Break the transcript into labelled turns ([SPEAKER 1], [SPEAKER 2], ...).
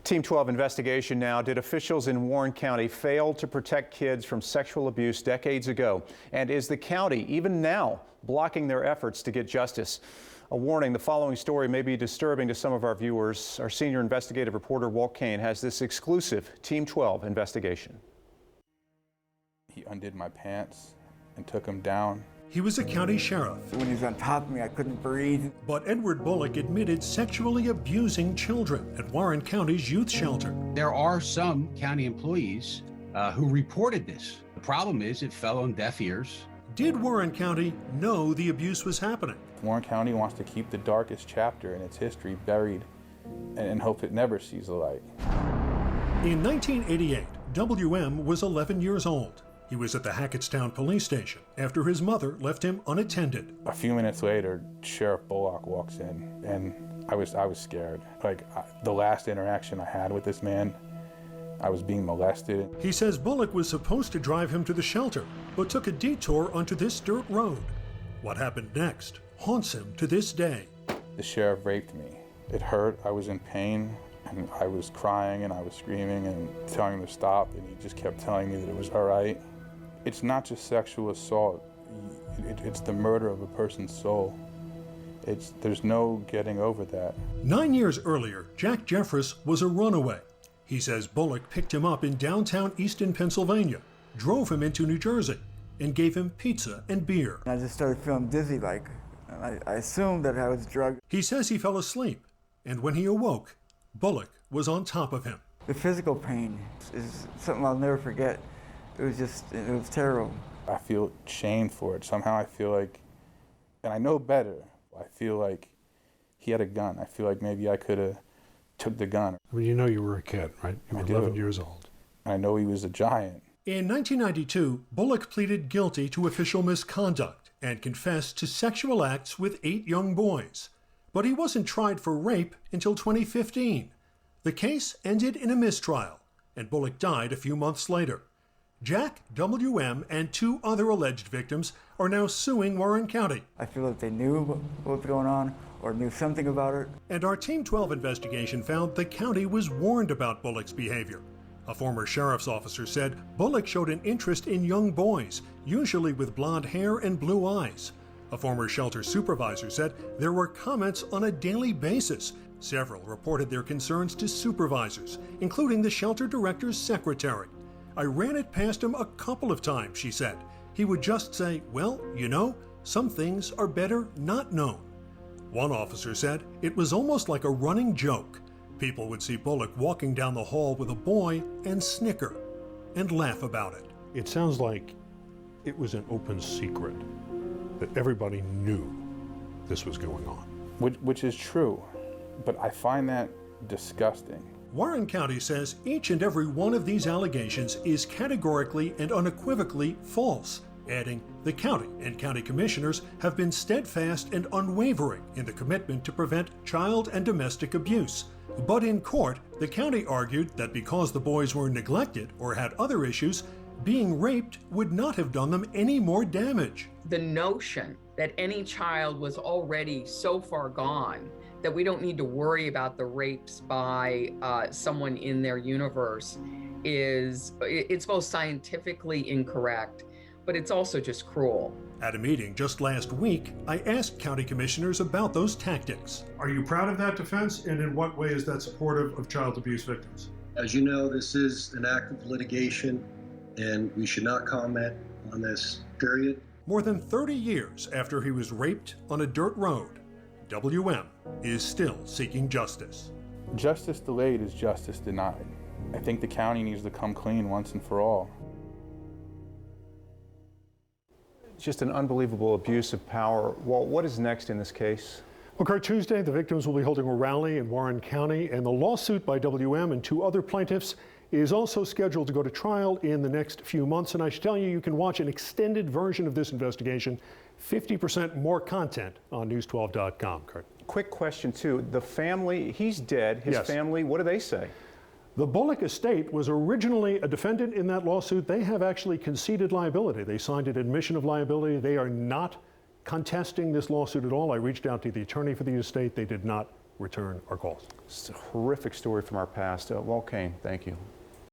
[SPEAKER 1] Team 12 investigation now. Did officials in Warren County fail to protect kids from sexual abuse decades ago? And is the county, even now, blocking their efforts to get justice? A warning, the following story may be disturbing to some of our viewers. Our senior investigative reporter, Walt Kane, has this exclusive Team 12 investigation.
[SPEAKER 2] He undid my pants and took them down.
[SPEAKER 3] He was a county sheriff.
[SPEAKER 4] When he was on top of me, I couldn't breathe.
[SPEAKER 3] But Edward Bullock admitted sexually abusing children at Warren County's youth shelter.
[SPEAKER 5] There are some county employees who reported this. The problem is it fell on deaf ears.
[SPEAKER 3] Did Warren County know the abuse was happening?
[SPEAKER 2] Warren County wants to keep the darkest chapter in its history buried and hope it never sees the light.
[SPEAKER 3] In 1988, WM was 11 years old. He was at the Hackettstown police station after his mother left him unattended.
[SPEAKER 2] A few minutes later, Sheriff Bullock walks in, and I was scared. The last interaction I had with this man, I was being molested.
[SPEAKER 3] He says Bullock was supposed to drive him to the shelter, but took a detour onto this dirt road. What happened next haunts him to this day.
[SPEAKER 2] The sheriff raped me. It hurt, I was in pain, and I was crying and I was screaming and telling him to stop, and he just kept telling me that it was all right. It's not just sexual assault, it's the murder of a person's soul. There's no getting over that.
[SPEAKER 3] 9 years earlier, Jack Jeffress was a runaway. He says Bullock picked him up in downtown Easton, Pennsylvania, drove him into New Jersey, and gave him pizza and beer.
[SPEAKER 4] I just started feeling dizzy, I assumed that I was drugged.
[SPEAKER 3] He says he fell asleep, and when he awoke, Bullock was on top of him.
[SPEAKER 4] The physical pain is something I'll never forget. It was terrible.
[SPEAKER 2] I feel shamed for it. Somehow I feel like, and I know better, I feel like he had a gun. I feel like maybe I could have took the gun.
[SPEAKER 6] I mean, you know you were a kid, right? You were 11 years old.
[SPEAKER 2] I know he was a giant.
[SPEAKER 3] In 1992, Bullock pleaded guilty to official misconduct and confessed to sexual acts with 8 young boys. But he wasn't tried for rape until 2015. The case ended in a mistrial, and Bullock died a few months later. Jack, WM, and 2 other alleged victims are now suing Warren County.
[SPEAKER 4] I feel like they knew what was going on or knew something about it.
[SPEAKER 3] And our Team 12 investigation found the county was warned about Bullock's behavior. A former sheriff's officer said Bullock showed an interest in young boys, usually with blonde hair and blue eyes. A former shelter supervisor said there were comments on a daily basis. Several reported their concerns to supervisors, including the shelter director's secretary. I ran it past him a couple of times, she said. He would just say, well, you know, some things are better not known. One officer said it was almost like a running joke. People would see Bullock walking down the hall with a boy and snicker and laugh about it.
[SPEAKER 6] It sounds like it was an open secret, that everybody knew this was going on.
[SPEAKER 2] Which is true, but I find that disgusting.
[SPEAKER 3] Warren County says each and every one of these allegations is categorically and unequivocally false, adding, the county and county commissioners have been steadfast and unwavering in the commitment to prevent child and domestic abuse. But in court, the county argued that because the boys were neglected or had other issues, being raped would not have done them any more damage.
[SPEAKER 7] The notion that any child was already so far gone that we don't need to worry about the rapes by someone in their universe it's both scientifically incorrect, but it's also just cruel.
[SPEAKER 3] At a meeting just last week, I asked county commissioners about those tactics. Are you proud of that defense, and in what way is that supportive of child abuse victims?
[SPEAKER 8] As you know, this is an active litigation, and we should not comment on this, period.
[SPEAKER 3] More than 30 years after he was raped on a dirt road, WM is still seeking justice.
[SPEAKER 2] Justice delayed is justice denied. I think the county needs to come clean once and for all.
[SPEAKER 1] Just an unbelievable abuse of power. Well, what is next in this case?
[SPEAKER 6] Well, Kurt, Tuesday, the victims will be holding a rally in Warren County, and the lawsuit by WM and 2 other plaintiffs is also scheduled to go to trial in the next few months. And I should tell you, you can watch an extended version of this investigation, 50% more content on news12.com, Kurt.
[SPEAKER 1] Quick question, too. The family, he's dead. His family, what do they say?
[SPEAKER 6] The Bullock estate was originally a defendant in that lawsuit. They have actually conceded liability. They signed an admission of liability. They are not contesting this lawsuit at all. I reached out to the attorney for the estate. They did not return our calls.
[SPEAKER 1] It's a horrific story from our past. Walt Kane, thank you.